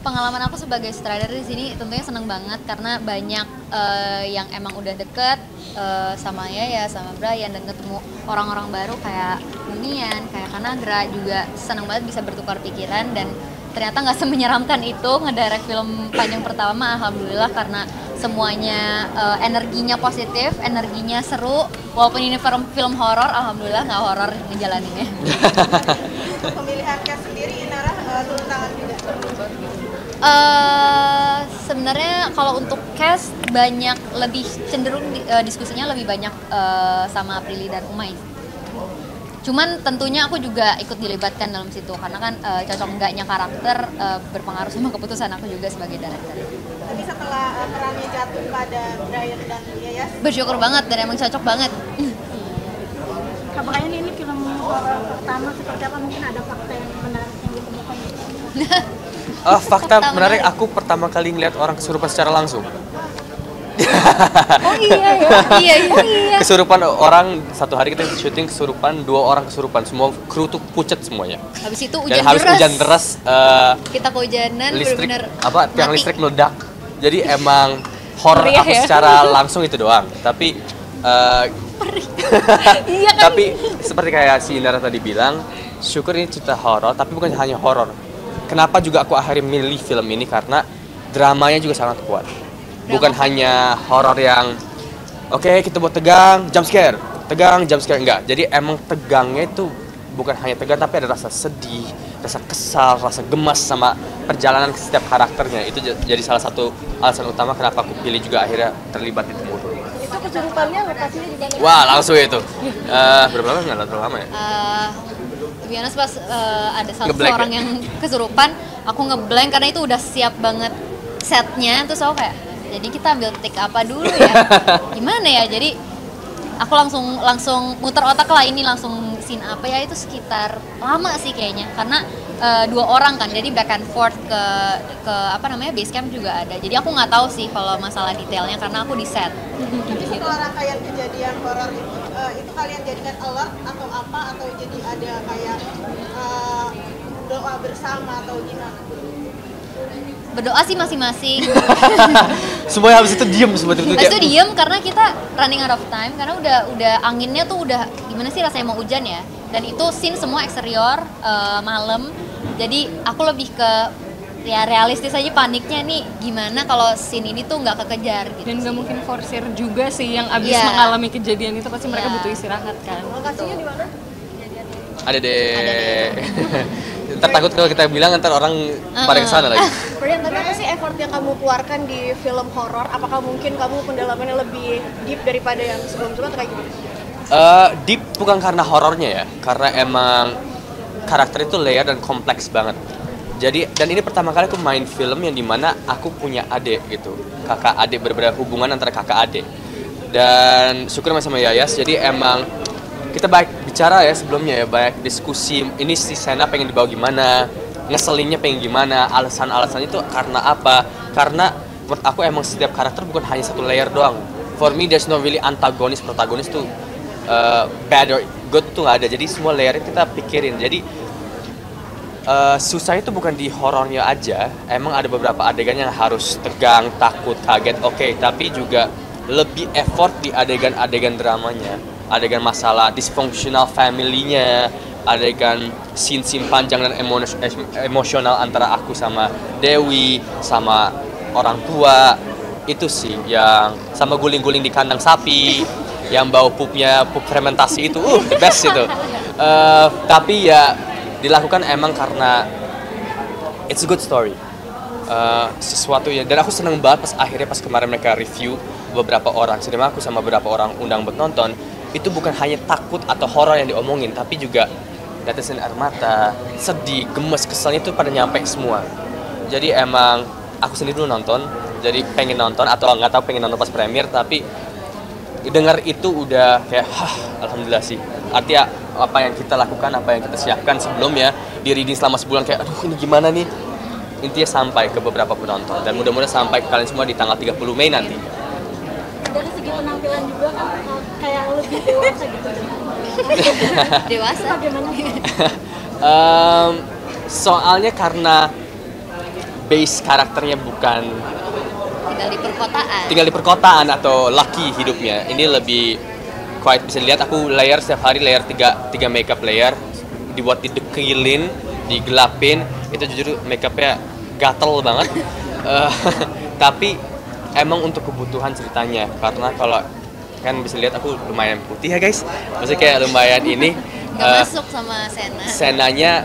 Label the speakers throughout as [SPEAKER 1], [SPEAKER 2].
[SPEAKER 1] pengalaman aku sebagai sutradara di sini tentunya seneng banget karena banyak yang emang udah deket sama Yaya, sama Brian, dan ketemu orang-orang baru kayak Bunian, kayak Kanagra, juga seneng banget bisa bertukar pikiran. Dan ternyata nggak semenyeramkan itu ngedirect film panjang pertama, alhamdulillah, karena semuanya energinya positif, energinya seru. Walaupun ini film horor, alhamdulillah nggak horor ngejalaninnya.
[SPEAKER 2] Pemilihan cast sendiri, Inara turun tangan juga?
[SPEAKER 1] Sebenarnya kalau untuk cast banyak, lebih cenderung diskusinya lebih banyak sama Prilly dan Umay. Cuman tentunya aku juga ikut dilibatkan dalam situ karena kan cocok enggaknya karakter berpengaruh sama keputusan aku juga sebagai director.
[SPEAKER 2] Tapi setelah perannya jatuh pada Brian dan Yayas,
[SPEAKER 1] Bersyukur banget dan emang cocok banget.
[SPEAKER 3] Apakah ini film horor pertama seperti apa? Mungkin ada fakta yang menarik yang ditemukan?
[SPEAKER 4] Fakta menarik, aku pertama kali ngeliat orang kesurupan secara langsung.
[SPEAKER 1] Oh iya ya. Iya.
[SPEAKER 4] Kesurupan orang, satu hari kita syuting kesurupan, 2 orang kesurupan, semua kru tuh pucet semuanya.
[SPEAKER 1] Habis itu
[SPEAKER 4] Dan habis hujan deras,
[SPEAKER 1] kita kehujanan,
[SPEAKER 4] listrik
[SPEAKER 1] bener-bener
[SPEAKER 4] tiang
[SPEAKER 1] mati.
[SPEAKER 4] listrik meledak. Jadi emang horor
[SPEAKER 1] Meriah
[SPEAKER 4] aku
[SPEAKER 1] ya?
[SPEAKER 4] secara langsung itu doang. Tapi
[SPEAKER 1] Iya kan?
[SPEAKER 4] tapi seperti kayak si Indra tadi bilang, syukur ini cerita horor, tapi bukan hanya horor. Kenapa juga aku akhirnya milih film ini, karena dramanya juga sangat kuat. Bukan hanya horor yang oke, kita buat tegang, jump scare, enggak. Jadi emang tegangnya itu bukan hanya tegang, tapi ada rasa sedih, rasa kesal, rasa gemas sama perjalanan setiap karakternya. Itu jadi salah satu alasan utama kenapa aku pilih juga akhirnya terlibat di Temurun.
[SPEAKER 3] Itu kesurupannya lokasinya di mana?
[SPEAKER 4] Wah, langsung itu. Berapa lama? Nggak terlalu lama ya?
[SPEAKER 1] To be honest, pas ada satu
[SPEAKER 4] Ngeblank
[SPEAKER 1] orang
[SPEAKER 4] ya?
[SPEAKER 1] yang kesurupan, aku ngeblank karena itu udah siap banget setnya. Terus aku kayak, jadi kita ambil take apa dulu ya? Gimana ya? Jadi aku langsung muter otak lah, ini langsung scene apa ya, itu sekitar lama sih kayaknya karena 2 orang kan, jadi back and forth ke apa namanya, base camp juga ada. Jadi aku nggak tahu sih kalau masalah detailnya karena aku di set.
[SPEAKER 2] tapi setelah rangkaian kejadian horor itu kalian jadikan alert atau apa, atau jadi ada kayak doa bersama atau gimana?
[SPEAKER 1] Berdoa sih masing-masing.
[SPEAKER 4] Semuanya habis itu diem sebetulnya.
[SPEAKER 1] Habis itu diem karena kita running out of time, karena udah anginnya tuh udah gimana sih, rasanya mau hujan ya. Dan itu scene semua eksterior, malam. Jadi aku lebih ke ya realistis aja, paniknya nih gimana kalau scene ini tuh nggak kekejar gitu.
[SPEAKER 5] Dan nggak mungkin forsir juga sih, yang abis
[SPEAKER 1] Iya.
[SPEAKER 5] mengalami kejadian itu pasti mereka
[SPEAKER 1] Iya.
[SPEAKER 5] butuh istirahat kan.
[SPEAKER 2] Lokasinya di mana?
[SPEAKER 4] Ada deh. Ntar takut kalau kita bilang ntar orang pada kesana lagi.
[SPEAKER 2] Brian, tapi apa sih effort yang kamu keluarkan di film horor? Apakah mungkin kamu pendalamannya lebih deep daripada yang sebelum-sebelumnya atau kayak gimana?
[SPEAKER 4] Deep bukan karena horornya ya, karena emang karakter itu layer dan kompleks banget. Jadi, dan ini pertama kali aku main film yang dimana aku punya adik gitu, kakak adik, berbeda hubungan antara kakak adik. Dan syukur sama Yayas, jadi emang kita baik bicara ya sebelumnya ya, banyak diskusi, ini si Sena pengen dibawa gimana, ngeselinnya pengen gimana, alasan-alasan itu karena apa. Karena menurut aku emang setiap karakter bukan hanya satu layer doang. For me there's no really antagonis, protagonis tuh bad or good tuh nggak ada. Jadi semua layer kita pikirin. Jadi susah itu bukan di horornya aja, emang ada beberapa adegan yang harus tegang, takut, kaget, oke, tapi juga lebih effort di adegan-adegan dramanya, adegan masalah dysfunctional family-nya, adegan scene-scene panjang dan emosional antara aku sama Dewi, sama orang tua, itu sih yang sama guling-guling di kandang sapi, yang bau pupnya, pup fermentasi itu, the best itu. Tapi ya dilakukan emang karena it's a good story, sesuatu ya, dan aku seneng banget pas kemarin mereka review beberapa orang cinema aku sama beberapa orang undang buat nonton, itu bukan hanya takut atau horor yang diomongin, tapi juga tetesan air mata, sedih, gemes, keselnya itu pada nyampe semua. Jadi emang aku sendiri dulu nonton, jadi pengen nonton atau nggak tahu pengen nonton pas premier, tapi dengar itu udah kayak alhamdulillah sih. Artinya apa yang kita lakukan, apa yang kita siapkan sebelumnya di reading selama sebulan kayak aduh ini gimana nih, intinya sampai ke beberapa penonton dan mudah-mudahan sampai ke kalian semua di tanggal 30 Mei nanti.
[SPEAKER 3] Dari segi penampilan juga kan kayak lebih dewasa gitu.
[SPEAKER 1] Dewasa.
[SPEAKER 3] Bagaimana?
[SPEAKER 4] Soalnya karena base karakternya bukan
[SPEAKER 1] tinggal di perkotaan
[SPEAKER 4] atau lucky hidupnya. Ini lebih quite bisa dilihat aku layer setiap hari layer 3 makeup layer dibuat didekilin, digelapin, itu jujur makeupnya gatel banget. Tapi emang untuk kebutuhan ceritanya, karena kalau kan bisa lihat aku lumayan putih ya guys, maksudnya kayak lumayan ini
[SPEAKER 1] nggak masuk sama
[SPEAKER 4] Senanya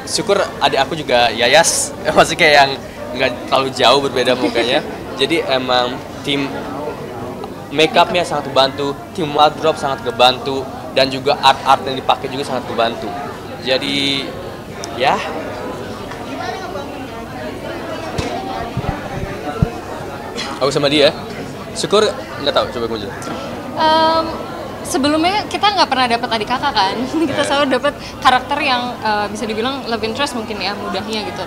[SPEAKER 4] syukur adik aku juga Yayas, maksudnya kayak yang nggak terlalu jauh berbeda mukanya. Jadi emang tim makeupnya sangat membantu, tim wardrobe sangat ngebantu, dan juga art yang dipakai juga sangat membantu. Jadi ya aku sama dia syukur, nggak tahu, coba kamu jelasin.
[SPEAKER 5] Sebelumnya kita nggak pernah dapat adik kakak kan. Kita selalu dapat karakter yang bisa dibilang love interest mungkin ya, mudahnya gitu.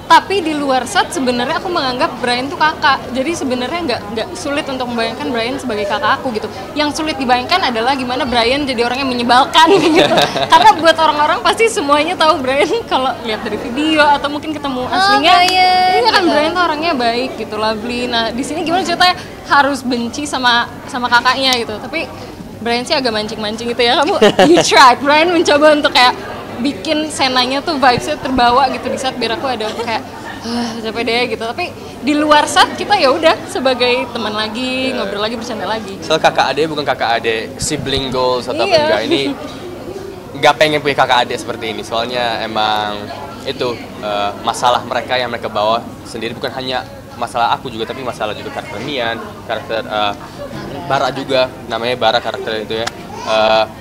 [SPEAKER 5] Tapi di luar set sebenarnya aku menganggap Brian tuh kakak. Jadi sebenarnya nggak sulit untuk membayangkan Brian sebagai kakak aku gitu. Yang sulit dibayangkan adalah gimana Brian jadi orang yang menyebalkan gitu. Karena buat orang-orang pasti semuanya tahu Brian kalau lihat dari video atau mungkin ketemu aslinya. Iya kan, Brian tuh orangnya baik gitu, lovely. Nah di sini gimana ceritanya harus benci sama kakaknya gitu. Tapi Brian sih agak mancing-mancing gitu ya. Kamu you tried, Brian mencoba untuk kayak bikin senanya tuh vibes-nya terbawa gitu di saat biar aku ada kayak capek deh gitu. Tapi di luar saat kita ya udah sebagai teman lagi, ngobrol lagi, bercanda lagi.
[SPEAKER 4] Soal kakak adik bukan kakak adik sibling goals atau enggak, ini nggak pengen punya kakak adik seperti ini. Soalnya emang itu masalah mereka yang mereka bawa sendiri, bukan hanya masalah aku juga, tapi masalah juga karakter Mian, karakter Bara juga, namanya Bara karakter itu ya.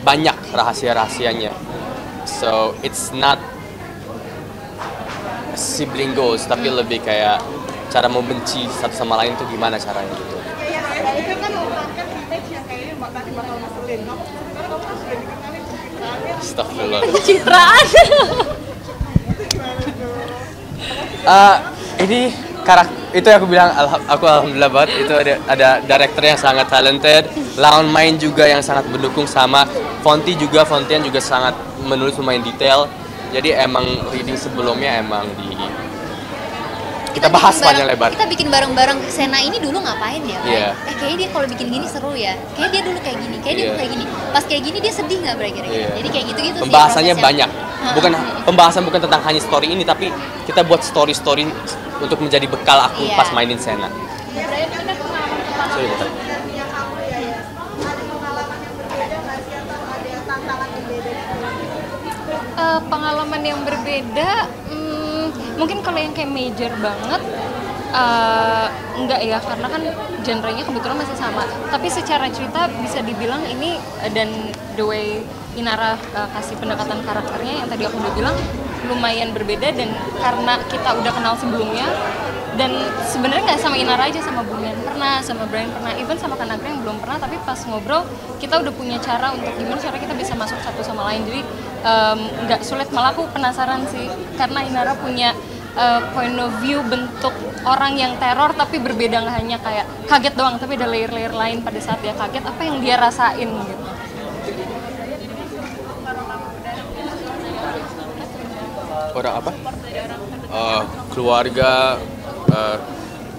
[SPEAKER 4] Banyak rahasia-rahasianya. So it's not sibling goals, tapi lebih kayak cara membenci satu sama lain tuh gimana caranya gitu.
[SPEAKER 2] Itu kan merupakan image yang kayaknya bakal ngeselin. Sekarang kamu sudah dikenalin ceritanya.
[SPEAKER 4] Astagfirullah.
[SPEAKER 5] Pencitraan.
[SPEAKER 4] Ini karakter itu yang aku bilang, aku alhamdulillah banget itu ada director yang sangat talented, lawan main juga yang sangat mendukung, sama Fontian juga sangat menulis lumayan detail. Jadi emang reading sebelumnya emang kita bahas panjang lebar.
[SPEAKER 1] Kita bikin bareng-bareng Sena ini dulu ngapain ya?
[SPEAKER 4] Iya.
[SPEAKER 1] Kayaknya dia kalau bikin gini seru ya. Kayak dia dulu kayak gini, kayak dia kayak gini. Pas kayak gini dia sedih nggak kira-kira? Jadi kayak gitu-gitu.
[SPEAKER 4] Pembahasannya banyak. Pembahasan bukan tentang hanya story ini, tapi kita buat story untuk menjadi bekal aku pas mainin Sena.
[SPEAKER 2] Brian, ada pengalaman
[SPEAKER 4] Sorry,
[SPEAKER 2] yang punya kamu ya? Ada pengalaman yang berbeda nggak sih, atau ada tantangan yang beda?
[SPEAKER 5] Pengalaman yang berbeda, mungkin kalau yang kayak major banget enggak ya, karena kan genre-nya kebetulan masih sama. Tapi secara cerita bisa dibilang ini dan the way Inara kasih pendekatan karakternya yang tadi aku udah bilang lumayan berbeda, dan karena kita udah kenal sebelumnya, dan sebenarnya nggak sama Inara aja, sama Bumian pernah, sama Brian pernah, even sama Kanagra yang belum pernah. Tapi pas ngobrol kita udah punya cara untuk gimana cara kita bisa masuk satu sama lain. Jadi nggak sulit, malah aku penasaran sih karena Inara punya point of view bentuk orang yang teror tapi berbeda, nggak hanya kayak kaget doang, tapi ada layer-layer lain pada saat dia kaget, apa yang dia rasain gitu.
[SPEAKER 4] Orang apa? Keluarga,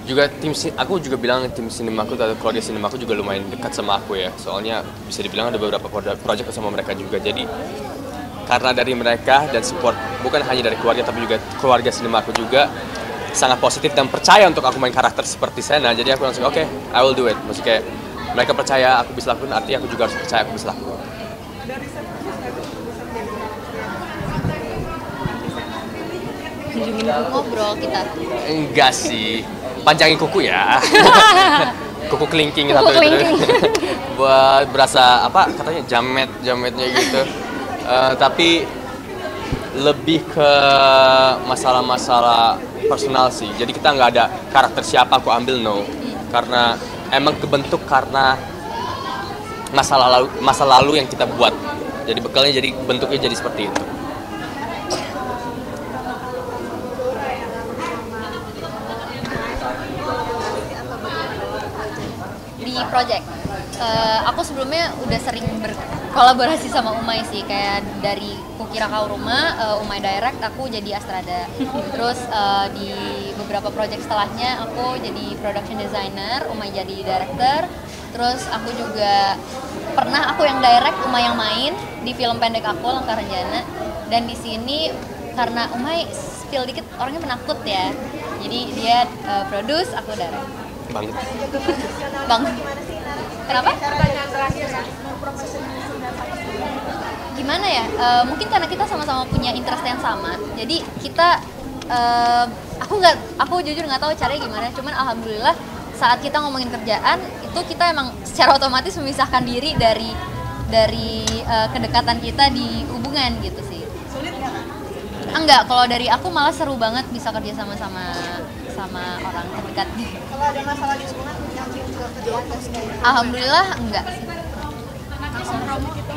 [SPEAKER 4] juga aku juga bilang tim sinemaku atau keluarga sinemaku juga lumayan dekat sama aku ya. Soalnya bisa dibilang ada beberapa project sama mereka juga. Jadi karena dari mereka dan support bukan hanya dari keluarga tapi juga keluarga sinemaku juga sangat positif dan percaya untuk aku main karakter seperti Sena. Jadi aku langsung oke, I will do it. Maksudnya kayak mereka percaya aku bisa lakukan, artinya aku juga harus percaya aku bisa lakukan.
[SPEAKER 1] Ngobrol kita.
[SPEAKER 4] Enggak sih, panjangin kuku ya. Kuku kelingking satu itu. Buat berasa apa katanya jametnya gitu. Tapi lebih ke masalah-masalah personal sih. Jadi kita nggak ada karakter siapa aku ambil, no. Karena emang kebentuk karena masa lalu yang kita buat. Jadi bekalnya jadi bentuknya jadi seperti itu.
[SPEAKER 1] Di project aku sebelumnya udah sering berkolaborasi sama Umay sih, kayak dari Kukira Kau Rumah, Umay direct, aku jadi Astrada. Terus di beberapa beberapa project setelahnya aku jadi production designer, Umay jadi director. Terus aku juga pernah aku yang direct, Umay yang main di film pendek aku Langkah Renjana. Dan di sini karena Umay spill dikit orangnya penakut ya, jadi dia produce, aku direct.
[SPEAKER 4] Banget.
[SPEAKER 1] Bang, kenapa?
[SPEAKER 3] Pertanyaan terakhir ya, profesionalisme dan
[SPEAKER 1] Gimana ya? Mungkin karena kita sama-sama punya interest yang sama, jadi kita aku jujur nggak tahu caranya gimana. Cuman alhamdulillah saat kita ngomongin kerjaan itu kita emang secara otomatis memisahkan diri dari kedekatan kita di hubungan gitu sih.
[SPEAKER 2] Sulit nggak kan?
[SPEAKER 1] Enggak, kalau dari aku malah seru banget bisa kerja sama orang terdekat.
[SPEAKER 2] Kalau ada masalah di hubungan yang ke kerjaan nggak sih?
[SPEAKER 1] Alhamdulillah enggak sih.
[SPEAKER 3] langsung promo gitu.